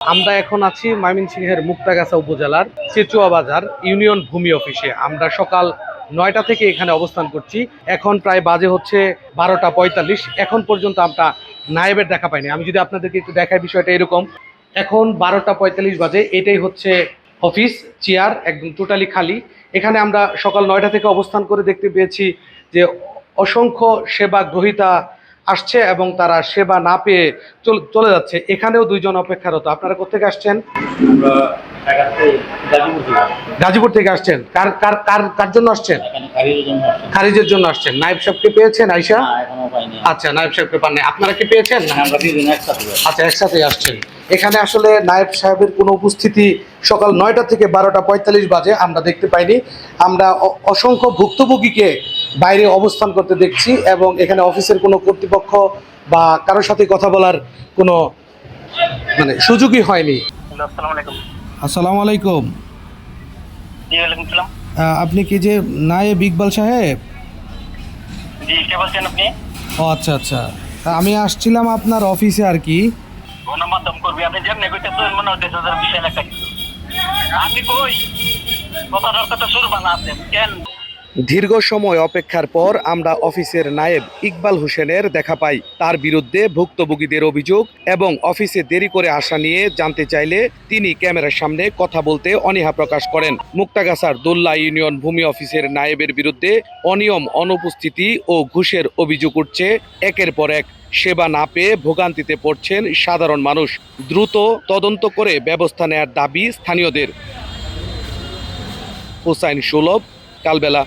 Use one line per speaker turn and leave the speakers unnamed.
আমরা এখন আছি ময়মনসিংহের মুক্তাগাছা উপজেলার চেচুয়া বাজার ইউনিয়ন ভূমি অফিসে। আমরা সকাল 9টা থেকে এখানে অবস্থান করছি। এখন প্রায় বাজে হচ্ছে 12টা 45। এখন পর্যন্ত আমরা নায়েবের দেখা পাইনি। আমি যদি আপনাদেরকে একটু দেখাই, বিষয়টা এরকম। এখন 12টা 45 বাজে। এটাই হচ্ছে অফিস, চেয়ার একদম টোটালি খালি। এখানে আমরা সকাল 9টা থেকে অবস্থান করে দেখতে পেয়েছি যে অসংখ্য সেবা গ্রহীতা আসছে এবং তারা সেবা না পেয়ে চলে যাচ্ছে। এখানেও দুইজন অপেক্ষারত। আপনারা কোথেকে আসছেন?
আমরা ঢাকাতে
গাজীপুর থেকে আসছেন। কার কার কার কার জন্য আসছেন?
এখানে খারিজের জন্য আসছি।
খারিজের জন্য আসছেন। নায়েব সাহেবকে পেয়েছেন আইসা?
না, এখনো পাইনি।
আচ্ছা, নায়েব সাহেবকে পান নাই। আপনারা কি পেয়েছেন?
আমরা দুজন একসাথে যাচ্ছি।
আচ্ছা, একসাথে আসছেন। এখানে আসলে নায়েব সাহেবের কোনো উপস্থিতি সকাল 9টা থেকে 12টা 45 বাজে আমরা দেখতে পাইনি। আমরা অসংখ্য ভুক্তভোগীকে বাইরে অবস্থান করতে দেখছি এবং এখানে অফিসের কোনো কর্তৃপক্ষ বা কারোর সাথে কথা বলার কোনো সুযোগই হয়নি।
আসসালামু আলাইকুম।
আসসালামু আলাইকুম।
জি, ওয়ালাইকুম সালাম।
আপনি কি যে নায়েব ইকবাল সাহেব?
জি, কে বলছেন আপনি?
ও আচ্ছা আচ্ছা, আমি আসছিলাম আপনার অফিসে আর কি।
গণমাধ্যম করবি আপনি যেমনি কইতে তো মনে হচ্ছে বিশাল একটা কিছু। আপনি কই কথা শুরু বানাচ্ছেন কেন?
দীর্ঘ সময় অপেক্ষার পর আমরা অফিসের নায়েব ইকবাল হোসেনের দেখা পাই। তার বিরুদ্ধে ভুক্তভোগীদের অভিযোগ এবং অফিসে দেরি করে আসা নিয়ে জানতে চাইলে তিনি ক্যামেরার সামনে কথা বলতে অনীহা প্রকাশ করেন। মুক্তাগাছার দোল্লা ইউনিয়ন ভূমি অফিসের নায়েবের বিরুদ্ধে অনিয়ম, অনুপস্থিতি ও ঘুষের অভিযোগ উঠছে একের পর এক। সেবা না পেয়ে ভোগান্তিতে পড়ছেন সাধারণ মানুষ। দ্রুত তদন্ত করে ব্যবস্থা নেয়ার দাবি স্থানীয়দের। হুসাইন সুলভ, কালবেলা।